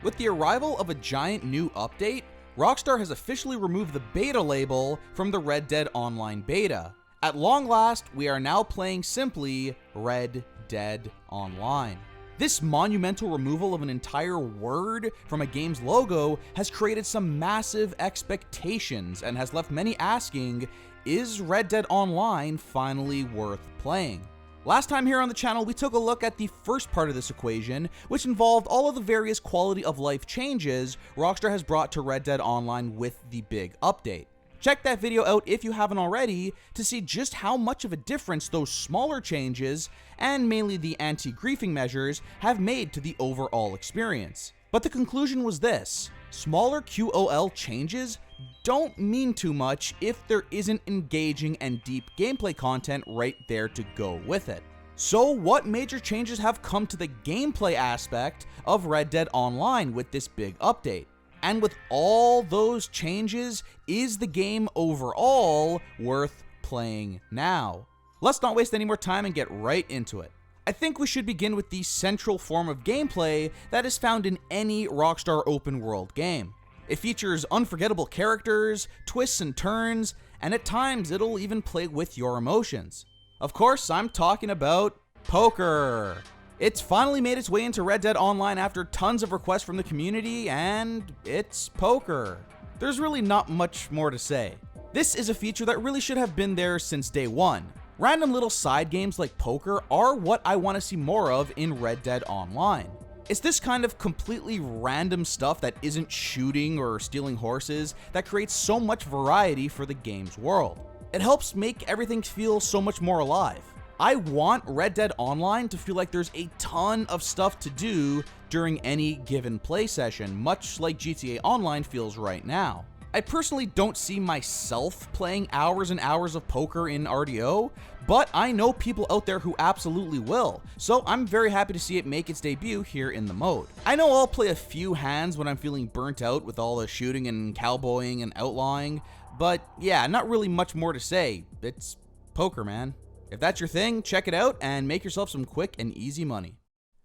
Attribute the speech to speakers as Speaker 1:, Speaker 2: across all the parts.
Speaker 1: With the arrival of a giant new update, Rockstar has officially removed the beta label from the Red Dead Online beta. At long last, we are now playing simply Red Dead Online. This monumental removal of an entire word from a game's logo has created some massive expectations and has left many asking, is Red Dead Online finally worth playing? Last time here on the channel, we took a look at the first part of this equation, which involved all of the various quality of life changes Rockstar has brought to Red Dead Online with the big update. Check that video out if you haven't already to see just how much of a difference those smaller changes, and mainly the anti-griefing measures, have made to the overall experience. But the conclusion was this: smaller QOL changes don't mean too much if there isn't engaging and deep gameplay content right there to go with it. So what major changes have come to the gameplay aspect of Red Dead Online with this big update? And with all those changes, is the game overall worth playing now? Let's not waste any more time and get right into it. I think we should begin with the central form of gameplay that is found in any Rockstar open world game. It features unforgettable characters, twists and turns, and at times it'll even play with your emotions. Of course, I'm talking about poker. It's finally made its way into Red Dead Online after tons of requests from the community, and it's poker. There's really not much more to say. This is a feature that really should have been there since day one. Random little side games like poker are what I want to see more of in Red Dead Online. It's this kind of completely random stuff that isn't shooting or stealing horses that creates so much variety for the game's world. It helps make everything feel so much more alive. I want Red Dead Online to feel like there's a ton of stuff to do during any given play session, much like GTA Online feels right now. I personally don't see myself playing hours and hours of poker in RDO, but I know people out there who absolutely will, so I'm very happy to see it make its debut here in the mode. I know I'll play a few hands when I'm feeling burnt out with all the shooting and cowboying and outlawing, but yeah, not really much more to say. It's poker, man. If that's your thing, check it out and make yourself some quick and easy money.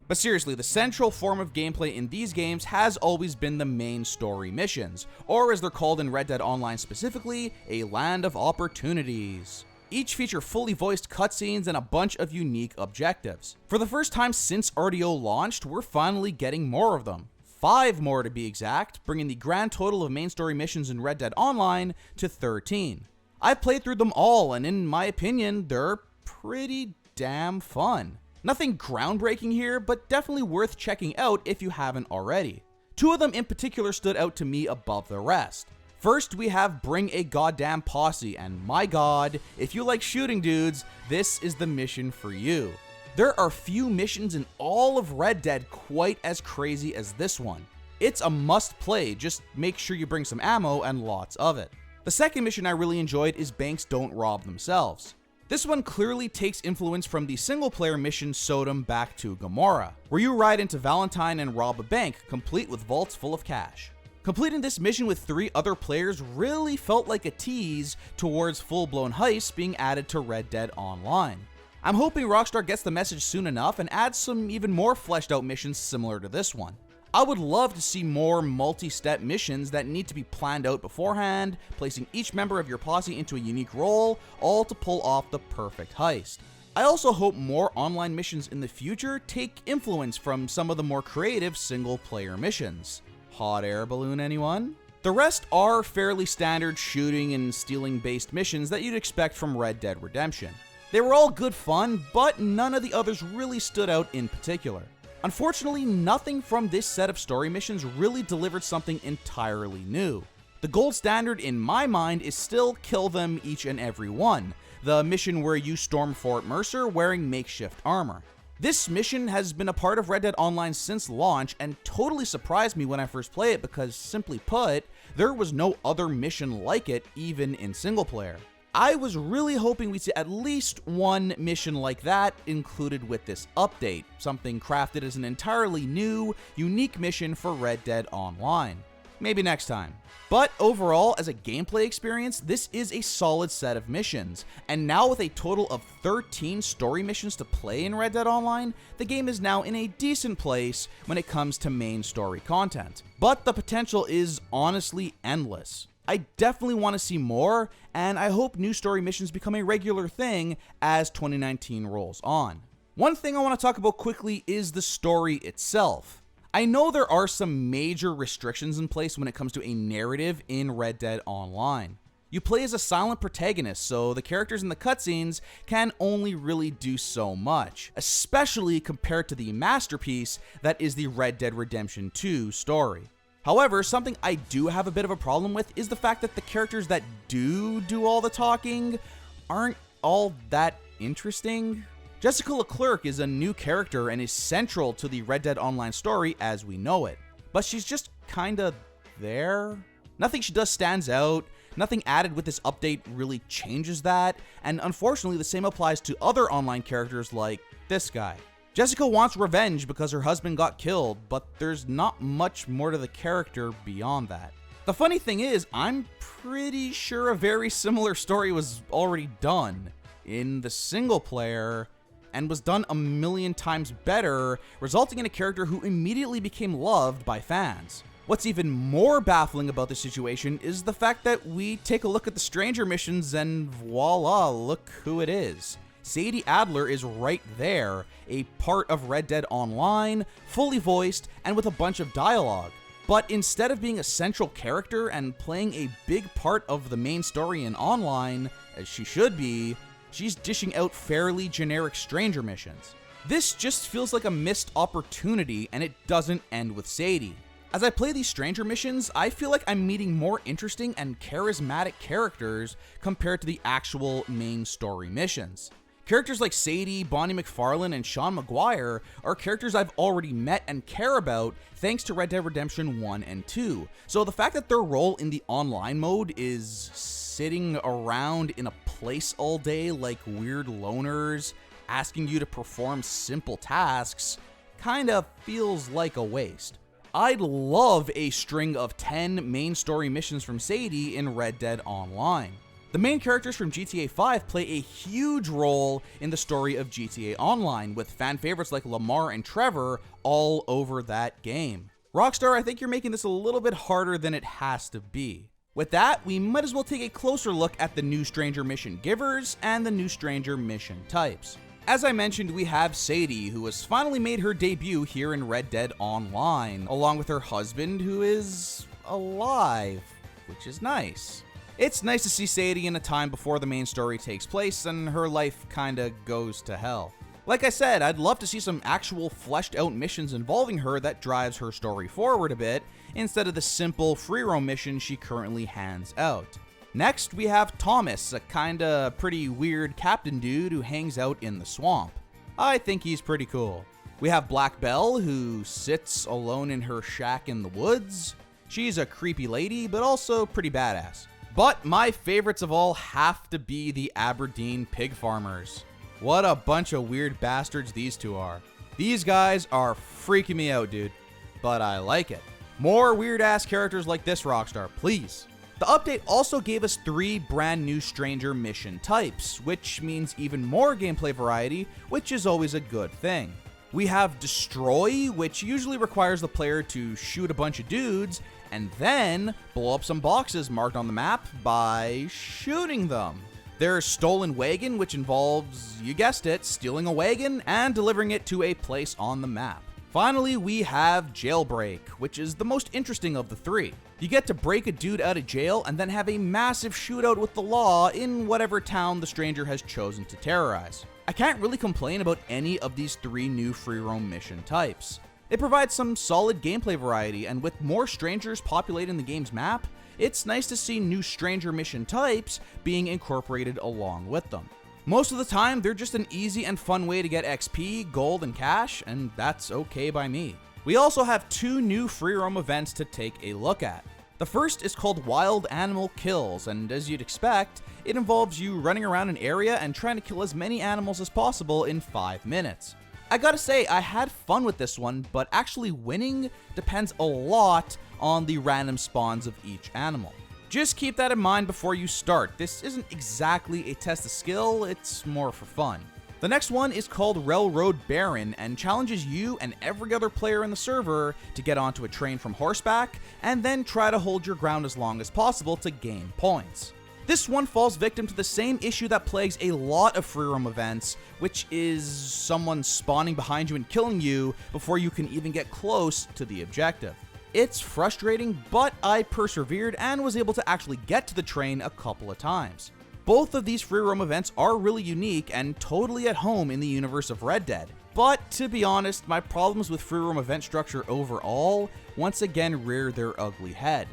Speaker 1: But seriously, the central form of gameplay in these games has always been the main story missions, or as they're called in Red Dead Online specifically, a land of opportunities. Each feature fully voiced cutscenes and a bunch of unique objectives. For the first time since RDO launched, we're finally getting more of them. 5 more to be exact, bringing the grand total of main story missions in Red Dead Online to 13. I've played through them all, and in my opinion, they're pretty damn fun. Nothing groundbreaking here, but definitely worth checking out if you haven't already. 2 of them in particular stood out to me above the rest. First, we have Bring a Goddamn Posse, and my god, if you like shooting dudes, this is the mission for you. There are few missions in all of Red Dead quite as crazy as this one. It's a must play, just make sure you bring some ammo and lots of it. The second mission I really enjoyed is Banks Don't Rob Themselves. This one clearly takes influence from the single-player mission Sodom Back to Gomorrah, where you ride into Valentine and rob a bank, complete with vaults full of cash. Completing this mission with 3 other players really felt like a tease towards full-blown heists being added to Red Dead Online. I'm hoping Rockstar gets the message soon enough and adds some even more fleshed-out missions similar to this one. I would love to see more multi-step missions that need to be planned out beforehand, placing each member of your posse into a unique role, all to pull off the perfect heist. I also hope more online missions in the future take influence from some of the more creative single-player missions. Hot air balloon, anyone? The rest are fairly standard shooting and stealing based missions that you'd expect from Red Dead Redemption. They were all good fun, but none of the others really stood out in particular. Unfortunately, nothing from this set of story missions really delivered something entirely new. The gold standard in my mind is still kill them each and every one, the mission where you storm Fort Mercer wearing makeshift armor. This mission has been a part of Red Dead Online since launch and totally surprised me when I first played it because, simply put, there was no other mission like it even in single player. I was really hoping we'd see at least one mission like that included with this update, something crafted as an entirely new, unique mission for Red Dead Online. maybe next time. But overall, as a gameplay experience, this is a solid set of missions, and now with a total of 13 story missions to play in Red Dead Online, the game is now in a decent place when it comes to main story content. But the potential is honestly endless. I definitely want to see more, and I hope new story missions become a regular thing as 2019 rolls on. One thing I want to talk about quickly is the story itself. I know there are some major restrictions in place when it comes to a narrative in Red Dead Online. You play as a silent protagonist, so the characters in the cutscenes can only really do so much, especially compared to the masterpiece that is the Red Dead Redemption 2 story. However, something I do have a bit of a problem with is the fact that the characters that do all the talking aren't all that interesting. Jessica Leclerc is a new character and is central to the Red Dead Online story as we know it, but she's just kinda there. Nothing she does stands out, nothing added with this update really changes that, and unfortunately the same applies to other online characters like this guy. Jessica wants revenge because her husband got killed, but there's not much more to the character beyond that. The funny thing is, I'm pretty sure a very similar story was already done in the single player, and was done a million times better, resulting in a character who immediately became loved by fans. What's even more baffling about the situation is the fact that we take a look at the stranger missions and voila, look who it is. Sadie Adler is right there, a part of Red Dead Online, fully voiced, and with a bunch of dialogue. But instead of being a central character and playing a big part of the main story in Online, as she should be, she's dishing out fairly generic stranger missions. This just feels like a missed opportunity, and it doesn't end with Sadie. As I play these stranger missions, I feel like I'm meeting more interesting and charismatic characters compared to the actual main story missions. Characters like Sadie, Bonnie McFarlane, and Sean McGuire are characters I've already met and care about thanks to Red Dead Redemption 1 and 2, so the fact that their role in the online mode is sitting around in a place all day like weird loners, asking you to perform simple tasks, kinda feels like a waste. I'd love a string of 10 main story missions from Sadie in Red Dead Online. The main characters from GTA 5 play a huge role in the story of GTA Online, with fan favorites like Lamar and Trevor all over that game. Rockstar, I think you're making this a little bit harder than it has to be. With that, we might as well take a closer look at the new stranger mission givers and the new stranger mission types. As I mentioned, we have Sadie, who has finally made her debut here in Red Dead Online, along with her husband, who is alive, which is nice. It's nice to see Sadie in a time before the main story takes place and her life kinda goes to hell. Like I said, I'd love to see some actual fleshed out missions involving her that drives her story forward a bit, instead of the simple free roam mission she currently hands out. Next, we have Thomas, a kinda pretty weird captain dude who hangs out in the swamp. I think he's pretty cool. We have Black Belle, who sits alone in her shack in the woods. She's a creepy lady, but also pretty badass. But my favorites of all have to be the Aberdeen pig farmers. What a bunch of weird bastards these two are. These guys are freaking me out, dude. But I like it. More weird ass characters like this, Rockstar, please. The update also gave us 3 brand new stranger mission types, which means even more gameplay variety, which is always a good thing. We have Destroy, which usually requires the player to shoot a bunch of dudes and then blow up some boxes marked on the map by shooting them. There's Stolen Wagon, which involves, you guessed it, stealing a wagon and delivering it to a place on the map. Finally, we have Jailbreak, which is the most interesting of the 3. You get to break a dude out of jail and then have a massive shootout with the law in whatever town the stranger has chosen to terrorize. I can't really complain about any of these 3 new free roam mission types. They provide some solid gameplay variety, and with more strangers populating the game's map, it's nice to see new stranger mission types being incorporated along with them. Most of the time, they're just an easy and fun way to get XP, gold, and cash, and that's okay by me. We also have 2 new free roam events to take a look at. The first is called Wild Animal Kills, and as you'd expect, it involves you running around an area and trying to kill as many animals as possible in 5 minutes. I gotta say, I had fun with this one, but actually winning depends a lot on the random spawns of each animal. Just keep that in mind before you start. This isn't exactly a test of skill, it's more for fun. The next one is called Railroad Baron and challenges you and every other player in the server to get onto a train from horseback and then try to hold your ground as long as possible to gain points. This one falls victim to the same issue that plagues a lot of free roam events, which is someone spawning behind you and killing you before you can even get close to the objective. It's frustrating, but I persevered and was able to actually get to the train a couple of times. Both of these free roam events are really unique and totally at home in the universe of Red Dead. But to be honest, my problems with free roam event structure overall once again rear their ugly head.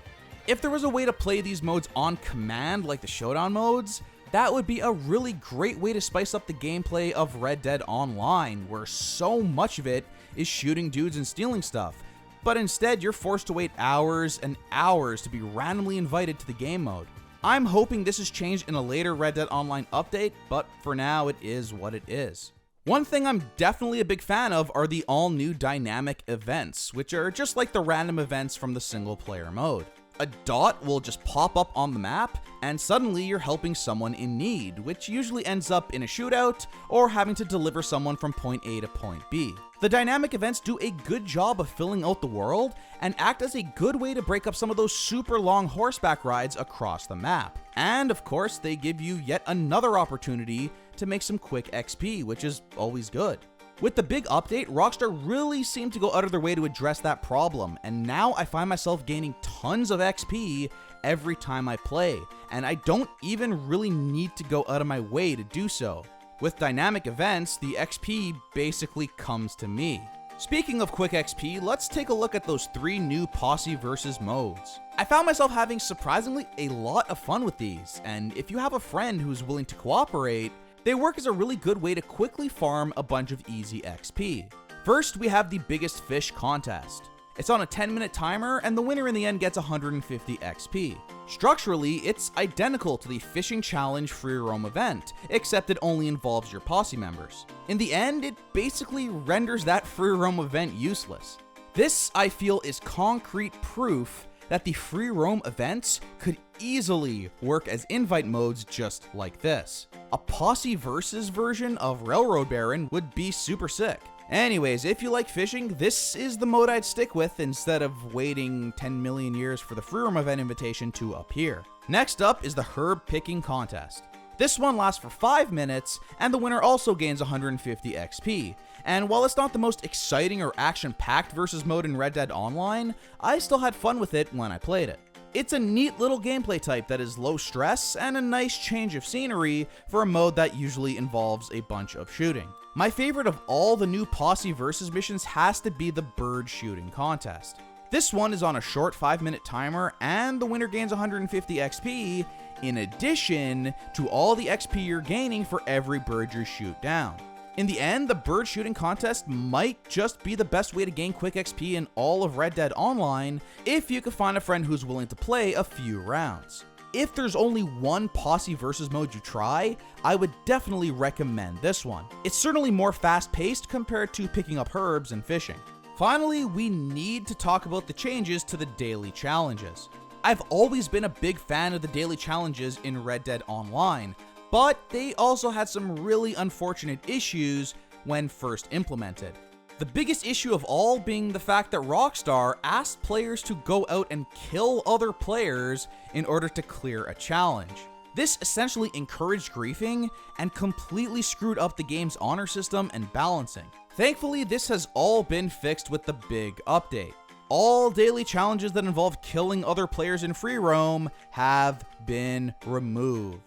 Speaker 1: If there was a way to play these modes on command like the showdown modes, that would be a really great way to spice up the gameplay of Red Dead Online, where so much of it is shooting dudes and stealing stuff. But instead, you're forced to wait hours and hours to be randomly invited to the game mode. I'm hoping this is changed in a later Red Dead Online update, but for now it is what it is. One thing I'm definitely a big fan of are the all-new dynamic events, which are just like the random events from the single-player mode. A dot will just pop up on the map, and suddenly you're helping someone in need, which usually ends up in a shootout or having to deliver someone from point A to point B. The dynamic events do a good job of filling out the world and act as a good way to break up some of those super long horseback rides across the map. And of course, they give you yet another opportunity to make some quick XP, which is always good. With the big update, Rockstar really seemed to go out of their way to address that problem, and now I find myself gaining tons of XP every time I play, and I don't even really need to go out of my way to do so. With dynamic events, the XP basically comes to me. Speaking of quick XP, let's take a look at those 3 new posse versus modes. I found myself having surprisingly a lot of fun with these, and if you have a friend who's willing to cooperate, they work as a really good way to quickly farm a bunch of easy XP. First, we have the biggest fish contest. It's on a 10-minute timer, and the winner in the end gets 150 XP. Structurally, it's identical to the fishing challenge free roam event, except it only involves your posse members. In the end, it basically renders that free roam event useless. This, I feel, is concrete proof that the free roam events could easily work as invite modes just like this. A posse versus version of Railroad Baron would be super sick. Anyways, if you like fishing, this is the mode I'd stick with instead of waiting 10 million years for the free roam event invitation to appear. Next up is the herb picking contest. This one lasts for 5 minutes, and the winner also gains 150 XP. And while it's not the most exciting or action-packed versus mode in Red Dead Online, I still had fun with it when I played it. It's a neat little gameplay type that is low stress and a nice change of scenery for a mode that usually involves a bunch of shooting. My favorite of all the new posse versus missions has to be the bird shooting contest. This one is on a short 5-minute timer, and the winner gains 150 XP in addition to all the XP you're gaining for every bird you shoot down. In the end, the bird shooting contest might just be the best way to gain quick XP in all of Red Dead Online if you can find a friend who's willing to play a few rounds. If there's only one posse versus mode you try, I would definitely recommend this one. It's certainly more fast-paced compared to picking up herbs and fishing. Finally, we need to talk about the changes to the daily challenges. I've always been a big fan of the daily challenges in Red Dead Online, but they also had some really unfortunate issues when first implemented. The biggest issue of all being the fact that Rockstar asked players to go out and kill other players in order to clear a challenge. This essentially encouraged griefing and completely screwed up the game's honor system and balancing. Thankfully, this has all been fixed with the big update. All daily challenges that involve killing other players in free roam have been removed.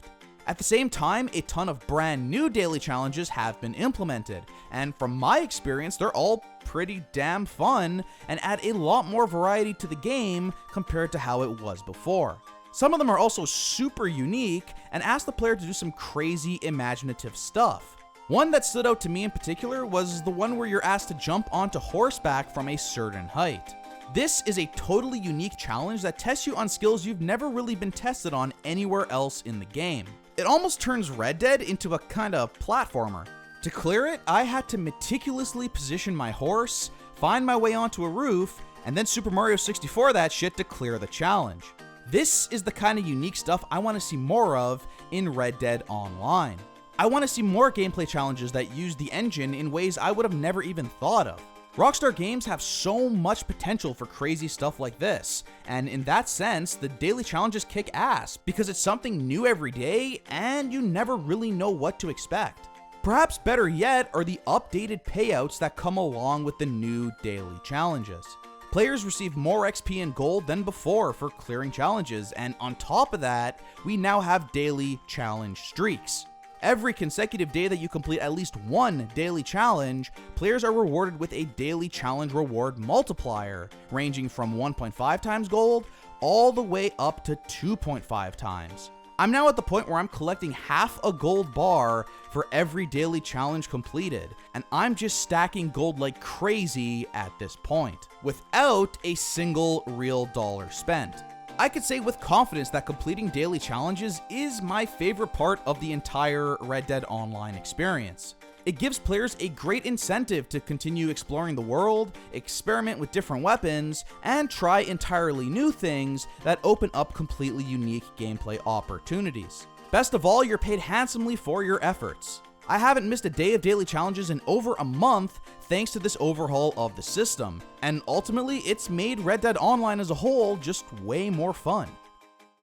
Speaker 1: At the same time, a ton of brand new daily challenges have been implemented, and from my experience, they're all pretty damn fun and add a lot more variety to the game compared to how it was before. Some of them are also super unique and ask the player to do some crazy imaginative stuff. One that stood out to me in particular was the one where you're asked to jump onto horseback from a certain height. This is a totally unique challenge that tests you on skills you've never really been tested on anywhere else in the game. It almost turns Red Dead into a kind of platformer. To clear it, I had to meticulously position my horse, find my way onto a roof, and then Super Mario 64 that shit to clear the challenge. This is the kind of unique stuff I want to see more of in Red Dead Online. I want to see more gameplay challenges that use the engine in ways I would have never even thought of. Rockstar Games have so much potential for crazy stuff like this, and in that sense, the daily challenges kick ass because it's something new every day and you never really know what to expect. Perhaps better yet are the updated payouts that come along with the new daily challenges. Players receive more XP and gold than before for clearing challenges, and on top of that, we now have daily challenge streaks. Every consecutive day that you complete at least one daily challenge, players are rewarded with a daily challenge reward multiplier, ranging from 1.5 times gold all the way up to 2.5 times. I'm now at the point where I'm collecting half a gold bar for every daily challenge completed, and I'm just stacking gold like crazy at this point, without a single real dollar spent. I could say with confidence that completing daily challenges is my favorite part of the entire Red Dead Online experience. It gives players a great incentive to continue exploring the world, experiment with different weapons, and try entirely new things that open up completely unique gameplay opportunities. Best of all, you're paid handsomely for your efforts. I haven't missed a day of daily challenges in over a month thanks to this overhaul of the system, and ultimately it's made Red Dead Online as a whole just way more fun.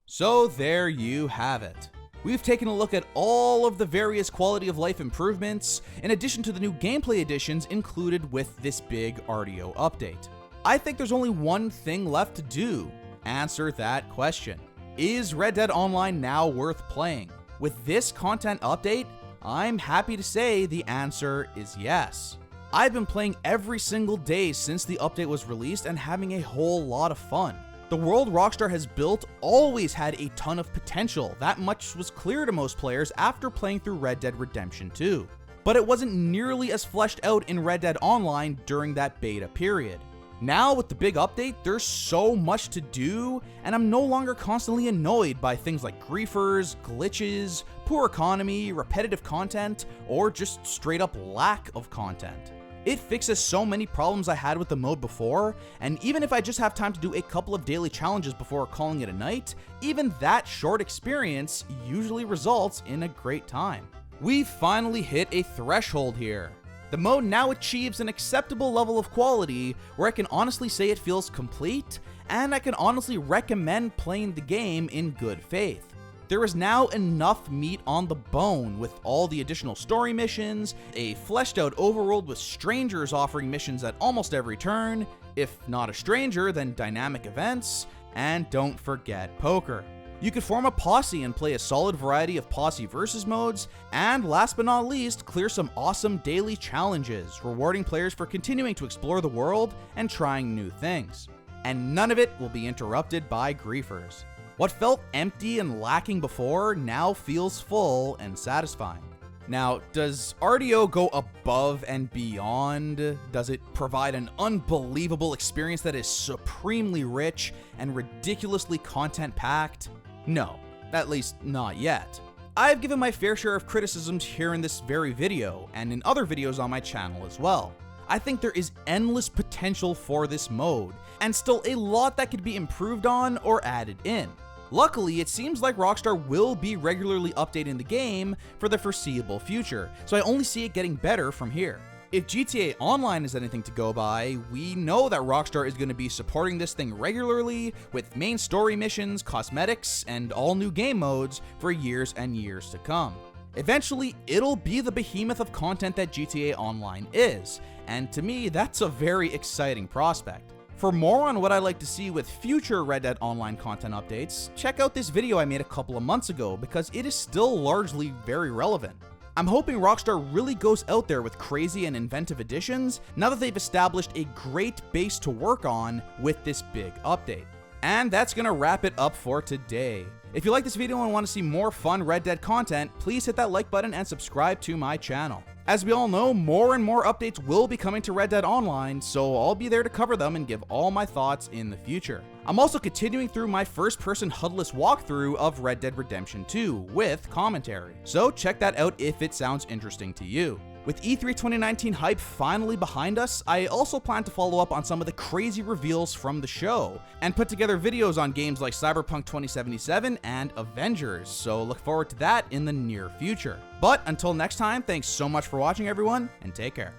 Speaker 1: So there you have it. We've taken a look at all of the various quality of life improvements, in addition to the new gameplay additions included with this big RDO update. I think there's only one thing left to do: answer that question. Is Red Dead Online now worth playing? With this content update, I'm happy to say the answer is yes. I've been playing every single day since the update was released and having a whole lot of fun. The world Rockstar has built always had a ton of potential. That much was clear to most players after playing through Red Dead Redemption 2. But it wasn't nearly as fleshed out in Red Dead Online during that beta period. Now with the big update, there's so much to do, and I'm no longer constantly annoyed by things like griefers, glitches, poor economy, repetitive content, or just straight up lack of content. It fixes so many problems I had with the mode before, and even if I just have time to do a couple of daily challenges before calling it a night, even that short experience usually results in a great time. We've finally hit a threshold here. The mode now achieves an acceptable level of quality where I can honestly say it feels complete, and I can honestly recommend playing the game in good faith. There is now enough meat on the bone with all the additional story missions, a fleshed out overworld with strangers offering missions at almost every turn, if not a stranger then dynamic events, and don't forget poker. You could form a posse and play a solid variety of posse versus modes, and last but not least, clear some awesome daily challenges, rewarding players for continuing to explore the world and trying new things. And none of it will be interrupted by griefers. What felt empty and lacking before now feels full and satisfying. Now, does RDO go above and beyond? Does it provide an unbelievable experience that is supremely rich and ridiculously content-packed? No, at least not yet. I've given my fair share of criticisms here in this very video, and in other videos on my channel as well. I think there is endless potential for this mode, and still a lot that could be improved on or added in. Luckily, it seems like Rockstar will be regularly updating the game for the foreseeable future, so I only see it getting better from here. If GTA Online is anything to go by, we know that Rockstar is going to be supporting this thing regularly with main story missions, cosmetics, and all new game modes for years and years to come. Eventually, it'll be the behemoth of content that GTA Online is, and to me, that's a very exciting prospect. For more on what I like to see with future Red Dead Online content updates, check out this video I made a couple of months ago because it is still largely very relevant. I'm hoping Rockstar really goes out there with crazy and inventive additions now that they've established a great base to work on with this big update. And that's gonna wrap it up for today. If you like this video and want to see more fun Red Dead content, please hit that like button and subscribe to my channel. As we all know, more and more updates will be coming to Red Dead Online, so I'll be there to cover them and give all my thoughts in the future. I'm also continuing through my first-person HUD-less walkthrough of Red Dead Redemption 2 with commentary, so check that out if it sounds interesting to you. With E3 2019 hype finally behind us, I also plan to follow up on some of the crazy reveals from the show, and put together videos on games like Cyberpunk 2077 and Avengers, so look forward to that in the near future. But until next time, thanks so much for watching everyone, and take care.